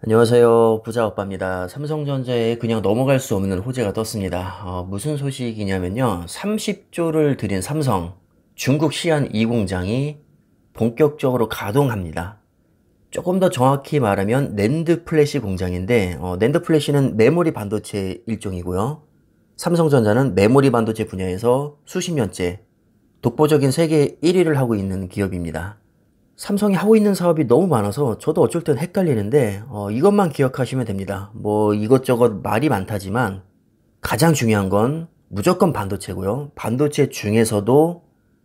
안녕하세요. 부자오빠입니다. 삼성전자에 그냥 넘어갈 수 없는 호재가 떴습니다. 무슨 소식이냐면요. 30조를 들인 삼성, 중국 시안 2공장이 본격적으로 가동합니다. 조금 더 정확히 말하면 낸드 플래시 공장인데, 낸드 플래시는 메모리 반도체 일종이고요. 삼성전자는 메모리 반도체 분야에서 수십 년째 독보적인 세계 1위를 하고 있는 기업입니다. 삼성이 하고 있는 사업이 너무 많아서 저도 어쩔 땐 헷갈리는데 이것만 기억하시면 됩니다. 뭐 이것저것 말이 많다지만 가장 중요한 건 무조건 반도체고요. 반도체 중에서도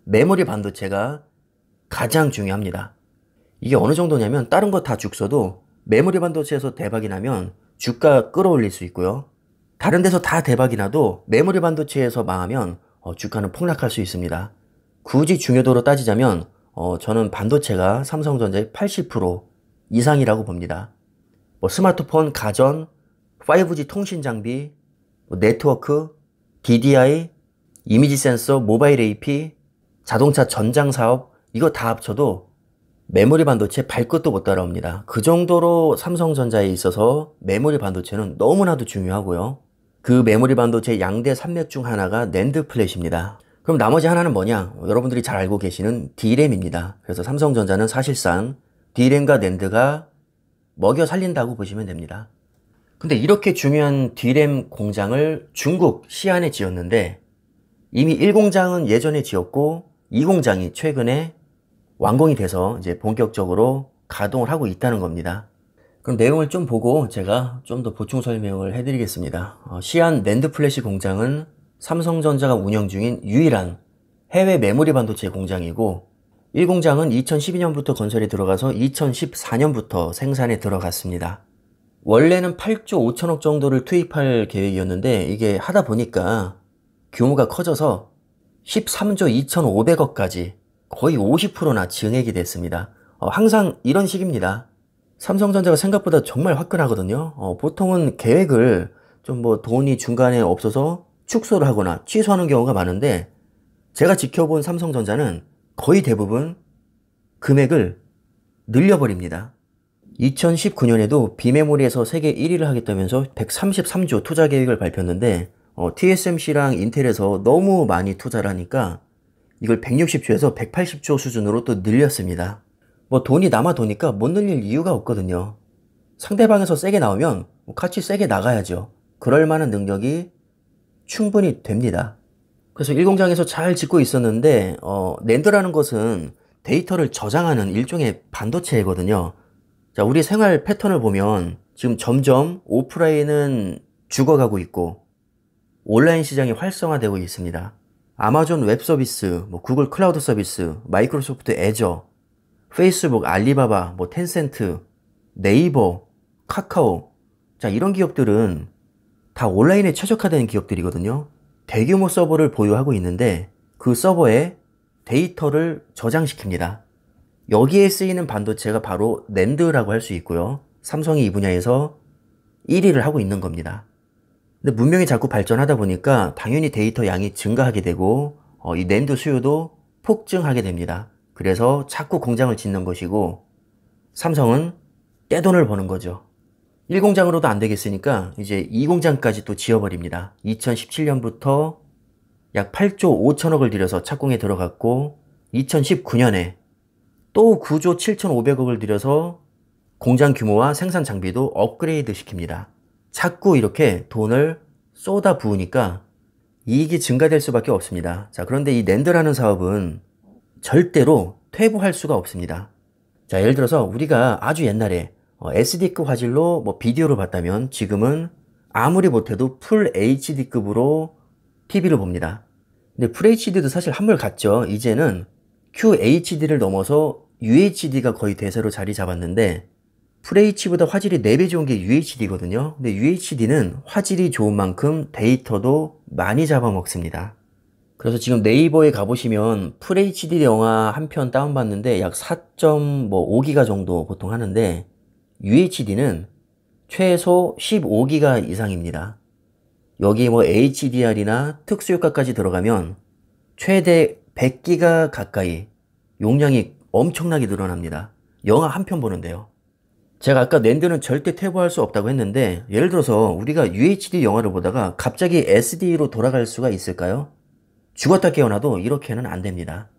메모리 반도체가 가장 중요합니다. 이게 어느 정도냐면 다른 거 다 죽서도 메모리 반도체에서 대박이 나면 주가 끌어올릴 수 있고요. 다른 데서 다 대박이 나도 메모리 반도체에서 망하면 주가는 폭락할 수 있습니다. 굳이 중요도로 따지자면 저는 반도체가 삼성전자의 80% 이상이라고 봅니다. 뭐 스마트폰, 가전, 5G 통신 장비, 뭐 네트워크, DDI, 이미지 센서, 모바일 AP, 자동차 전장 사업, 이거 다 합쳐도 메모리 반도체 발끝도 못 따라옵니다. 그 정도로 삼성전자에 있어서 메모리 반도체는 너무나도 중요하고요. 그 메모리 반도체 양대 산맥 중 하나가 낸드 플랫입니다. 그럼 나머지 하나는 뭐냐? 여러분들이 잘 알고 계시는 D램입니다. 그래서 삼성전자는 사실상 D램과 낸드가 먹여 살린다고 보시면 됩니다. 근데 이렇게 중요한 D램 공장을 중국 시안에 지었는데 이미 1공장은 예전에 지었고 2공장이 최근에 완공이 돼서 이제 본격적으로 가동을 하고 있다는 겁니다. 그럼 내용을 좀 보고 제가 좀 더 보충 설명을 해드리겠습니다. 시안 낸드 플래시 공장은 삼성전자가 운영 중인 유일한 해외 메모리 반도체 공장이고 1공장은 2012년부터 건설에 들어가서 2014년부터 생산에 들어갔습니다. 원래는 8조 5천억 정도를 투입할 계획이었는데 이게 하다 보니까 규모가 커져서 13조 2,500억까지 거의 50%나 증액이 됐습니다. 항상 이런 식입니다. 삼성전자가 생각보다 정말 화끈하거든요. 보통은 계획을 좀 뭐 돈이 중간에 없어서 축소를 하거나 취소하는 경우가 많은데 제가 지켜본 삼성전자는 거의 대부분 금액을 늘려버립니다. 2019년에도 비메모리에서 세계 1위를 하겠다면서 133조 투자 계획을 밝혔는데 TSMC랑 인텔에서 너무 많이 투자를 하니까 이걸 160조에서 180조 수준으로 또 늘렸습니다. 뭐 돈이 남아 도니까 못 늘릴 이유가 없거든요. 상대방에서 세게 나오면 같이 세게 나가야죠. 그럴 만한 능력이 충분히 됩니다. 그래서 1공장에서 잘 짓고 있었는데 낸드라는 것은 데이터를 저장하는 일종의 반도체거든요. 자, 우리 생활 패턴을 보면 지금 점점 오프라인은 죽어가고 있고 온라인 시장이 활성화되고 있습니다. 아마존 웹 서비스, 뭐 구글 클라우드 서비스, 마이크로소프트 애저, 페이스북, 알리바바, 뭐 텐센트, 네이버, 카카오, 자, 이런 기업들은 다 온라인에 최적화된 기업들이거든요. 대규모 서버를 보유하고 있는데 그 서버에 데이터를 저장시킵니다. 여기에 쓰이는 반도체가 바로 낸드라고 할 수 있고요. 삼성이 이 분야에서 1위를 하고 있는 겁니다. 근데 문명이 자꾸 발전하다 보니까 당연히 데이터 양이 증가하게 되고 이 낸드 수요도 폭증하게 됩니다. 그래서 자꾸 공장을 짓는 것이고 삼성은 떼돈을 버는 거죠. 1공장으로도 안 되겠으니까 이제 2공장까지 또 지어버립니다. 2017년부터 약 8조 5천억을 들여서 착공에 들어갔고 2019년에 또 9조 7,500억을 들여서 공장 규모와 생산 장비도 업그레이드 시킵니다. 자꾸 이렇게 돈을 쏟아 부으니까 이익이 증가될 수밖에 없습니다. 자, 그런데 이 낸드라는 사업은 절대로 퇴보할 수가 없습니다. 자, 예를 들어서 우리가 아주 옛날에 SD급 화질로 뭐 비디오를 봤다면 지금은 아무리 못해도 풀 HD급으로 TV를 봅니다. 근데 풀 HD도 사실 한물 갔죠. 이제는 QHD를 넘어서 UHD가 거의 대세로 자리 잡았는데 FHD보다 화질이 4배 좋은 게 UHD거든요. 근데 UHD는 화질이 좋은 만큼 데이터도 많이 잡아먹습니다. 그래서 지금 네이버에 가보시면 FHD 영화 한 편 다운받는데 약 4.5기가 정도 보통 하는데 UHD는 최소 15기가 이상입니다. 여기 뭐 HDR이나 특수효과까지 들어가면 최대 100기가 가까이 용량이 엄청나게 늘어납니다. 영화 한 편 보는데요. 제가 아까 낸드는 절대 퇴보할 수 없다고 했는데 예를 들어서 우리가 UHD 영화를 보다가 갑자기 SD로 돌아갈 수가 있을까요? 죽었다 깨어나도 이렇게는 안 됩니다.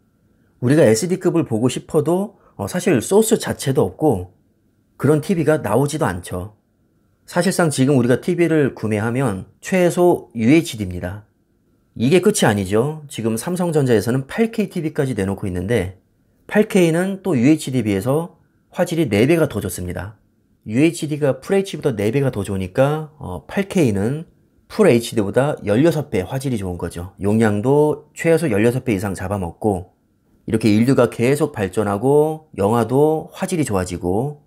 우리가 SD급을 보고 싶어도 사실 소스 자체도 없고 그런 TV가 나오지도 않죠. 사실상 지금 우리가 TV를 구매하면 최소 UHD입니다. 이게 끝이 아니죠. 지금 삼성전자에서는 8K TV까지 내놓고 있는데 8K는 또 UHD에 비해서 화질이 4배가 더 좋습니다. UHD가 FHD보다 4배가 더 좋으니까 8K는 FHD보다 16배 화질이 좋은 거죠. 용량도 최소 16배 이상 잡아먹고 이렇게 인류가 계속 발전하고 영화도 화질이 좋아지고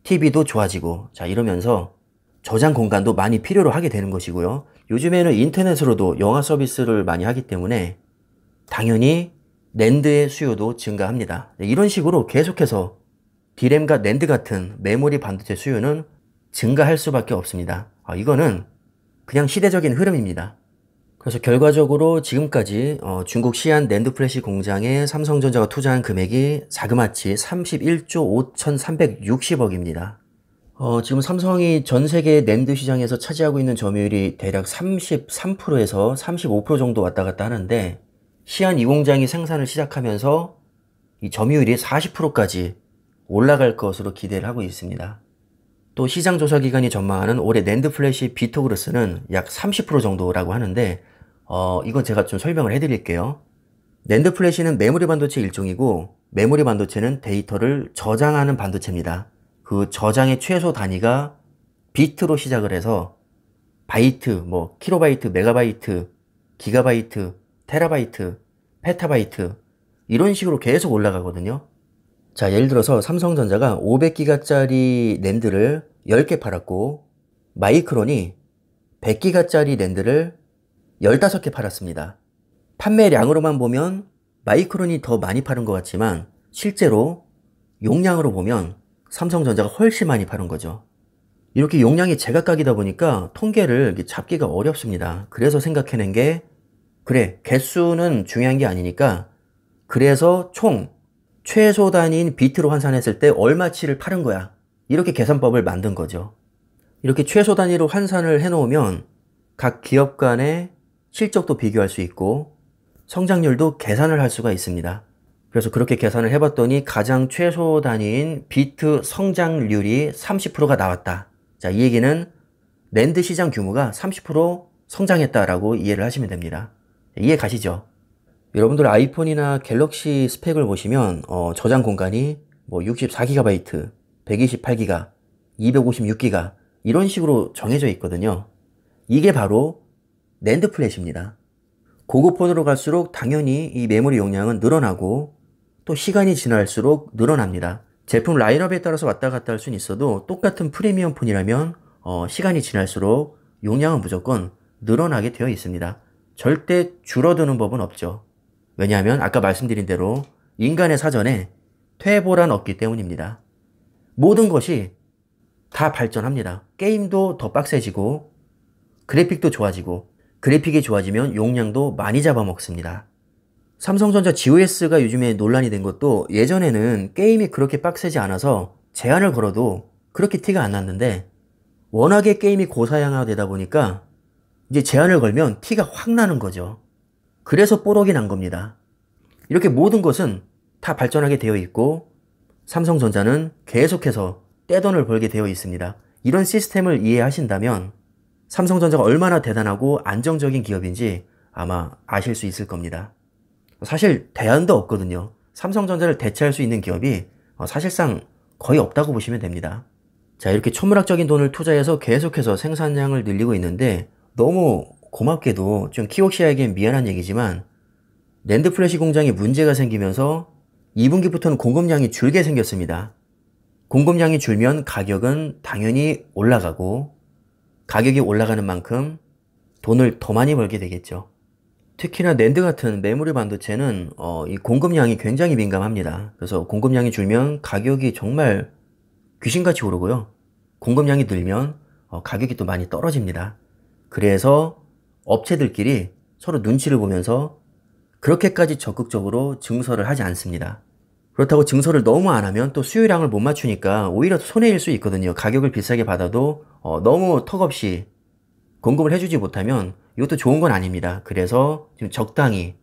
TV도 좋아지고 자 이러면서 저장 공간도 많이 필요로 하게 되는 것이고요. 요즘에는 인터넷으로도 영화 서비스를 많이 하기 때문에 당연히 낸드의 수요도 증가합니다. 이런 식으로 계속해서 D램과 낸드 같은 메모리 반도체 수요는 증가할 수밖에 없습니다. 이거는 그냥 시대적인 흐름입니다. 그래서 결과적으로 지금까지 중국 시안 낸드 플래시 공장에 삼성전자가 투자한 금액이 자그마치 31조 5,360억입니다. 지금 삼성이 전 세계 낸드 시장에서 차지하고 있는 점유율이 대략 33%에서 35% 정도 왔다 갔다 하는데 시안 이 공장이 생산을 시작하면서 이 점유율이 40%까지 올라갈 것으로 기대를 하고 있습니다. 또 시장조사기관이 전망하는 올해 낸드 플래시 비트그로스는 약 30% 정도라고 하는데 이건 제가 좀 설명을 해드릴게요. 낸드 플래시는 메모리 반도체 일종이고 메모리 반도체는 데이터를 저장하는 반도체입니다. 그 저장의 최소 단위가 비트로 시작을 해서 바이트, 킬로바이트, 메가바이트, 기가바이트, 테라바이트, 페타바이트 이런 식으로 계속 올라가거든요. 자, 예를 들어서 삼성전자가 500기가짜리 낸드를 10개 팔았고 마이크론이 100기가짜리 낸드를 15개 팔았습니다. 판매량으로만 보면 마이크론이 더 많이 파는 것 같지만 실제로 용량으로 보면 삼성전자가 훨씬 많이 파는 거죠. 이렇게 용량이 제각각이다 보니까 통계를 잡기가 어렵습니다. 그래서 생각해낸 게 그래, 개수는 중요한 게 아니니까 그래서 총 최소 단위인 비트로 환산했을 때 얼마치를 파는 거야. 이렇게 계산법을 만든 거죠. 이렇게 최소 단위로 환산을 해놓으면 각 기업 간의 실적도 비교할 수 있고 성장률도 계산을 할 수가 있습니다. 그래서 그렇게 계산을 해봤더니 가장 최소 단위인 비트 성장률이 30%가 나왔다. 자, 이 얘기는 낸드 시장 규모가 30% 성장했다라고 이해를 하시면 됩니다. 이해 가시죠? 여러분들 아이폰이나 갤럭시 스펙을 보시면 저장 공간이 64GB, 128GB, 256GB 이런 식으로 정해져 있거든요. 이게 바로 낸드 플래시입니다. 고급 폰으로 갈수록 당연히 이 메모리 용량은 늘어나고 또 시간이 지날수록 늘어납니다. 제품 라인업에 따라서 왔다 갔다 할 수는 있어도 똑같은 프리미엄 폰이라면 시간이 지날수록 용량은 무조건 늘어나게 되어 있습니다. 절대 줄어드는 법은 없죠. 왜냐하면 아까 말씀드린 대로 인간의 사전에 퇴보란 없기 때문입니다. 모든 것이 다 발전합니다. 게임도 더 빡세지고 그래픽도 좋아지고 그래픽이 좋아지면 용량도 많이 잡아먹습니다. 삼성전자 GOS가 요즘에 논란이 된 것도 예전에는 게임이 그렇게 빡세지 않아서 제한을 걸어도 그렇게 티가 안 났는데 워낙에 게임이 고사양화되다 보니까 이제 제한을 걸면 티가 확 나는 거죠. 그래서 뽀록이 난 겁니다. 이렇게 모든 것은 다 발전하게 되어 있고 삼성전자는 계속해서 떼돈을 벌게 되어 있습니다. 이런 시스템을 이해하신다면 삼성전자가 얼마나 대단하고 안정적인 기업인지 아마 아실 수 있을 겁니다. 사실 대안도 없거든요. 삼성전자를 대체할 수 있는 기업이 사실상 거의 없다고 보시면 됩니다. 자, 이렇게 천문학적인 돈을 투자해서 계속해서 생산량을 늘리고 있는데 너무 고맙게도 좀 키옥시아에겐 미안한 얘기지만 낸드 플래시 공장에 문제가 생기면서 2분기부터는 공급량이 줄게 생겼습니다. 공급량이 줄면 가격은 당연히 올라가고 가격이 올라가는 만큼 돈을 더 많이 벌게 되겠죠. 특히나 낸드 같은 메모리 반도체는 이 공급량이 굉장히 민감합니다. 그래서 공급량이 줄면 가격이 정말 귀신같이 오르고요. 공급량이 늘면 가격이 또 많이 떨어집니다. 그래서 업체들끼리 서로 눈치를 보면서 그렇게까지 적극적으로 증설을 하지 않습니다. 그렇다고 증설을 너무 안 하면 또 수요량을 못 맞추니까 오히려 손해일 수 있거든요. 가격을 비싸게 받아도 너무 턱없이 공급을 해주지 못하면 이것도 좋은 건 아닙니다. 그래서 지금 적당히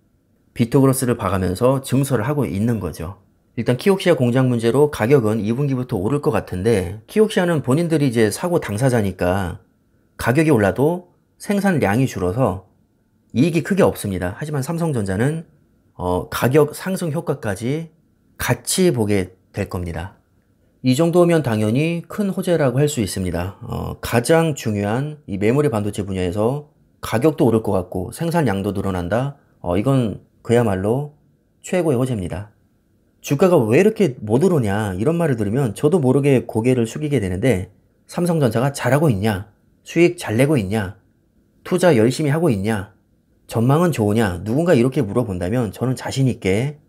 비트그로스를 봐가면서 증설을 하고 있는 거죠. 일단 키옥시아 공장 문제로 가격은 2분기부터 오를 것 같은데, 키옥시아는 본인들이 이제 사고 당사자니까 가격이 올라도 생산량이 줄어서 이익이 크게 없습니다. 하지만 삼성전자는 가격 상승 효과까지 같이 보게 될 겁니다. 이 정도면 당연히 큰 호재라고 할 수 있습니다. 가장 중요한 이 메모리 반도체 분야에서 가격도 오를 것 같고 생산량도 늘어난다. 이건 그야말로 최고의 호재입니다. 주가가 왜 이렇게 못 오르냐 이런 말을 들으면 저도 모르게 고개를 숙이게 되는데, 삼성전자가 잘하고 있냐, 수익 잘 내고 있냐, 투자 열심히 하고 있냐, 전망은 좋으냐, 누군가 이렇게 물어본다면 저는 자신 있게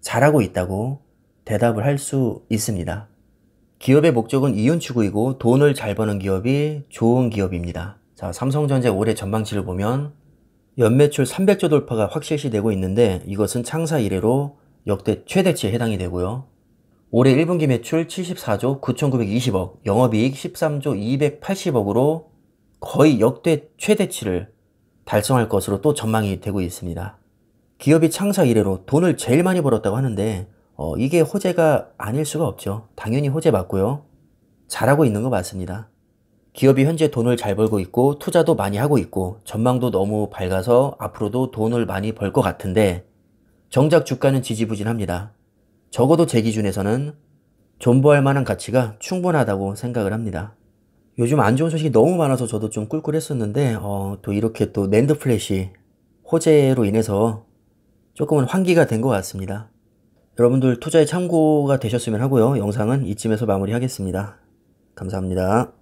잘하고 있다고 대답을 할 수 있습니다. 기업의 목적은 이윤 추구이고 돈을 잘 버는 기업이 좋은 기업입니다. 자, 삼성전자 올해 전망치를 보면 연매출 300조 돌파가 확실시되고 있는데, 이것은 창사 이래로 역대 최대치에 해당이 되고요. 올해 1분기 매출 74조 9,920억, 영업이익 13조 280억으로 거의 역대 최대치를 달성할 것으로 또 전망이 되고 있습니다. 기업이 창사 이래로 돈을 제일 많이 벌었다고 하는데 이게 호재가 아닐 수가 없죠. 당연히 호재 맞고요. 잘하고 있는 거 맞습니다. 기업이 현재 돈을 잘 벌고 있고 투자도 많이 하고 있고 전망도 너무 밝아서 앞으로도 돈을 많이 벌 것 같은데, 정작 주가는 지지부진합니다. 적어도 제 기준에서는 존버할 만한 가치가 충분하다고 생각을 합니다. 요즘 안 좋은 소식이 너무 많아서 저도 좀 꿀꿀했었는데 또 이렇게 또 낸드 플래시 호재로 인해서 조금은 환기가 된 것 같습니다. 여러분들 투자에 참고가 되셨으면 하고요. 영상은 이쯤에서 마무리하겠습니다. 감사합니다.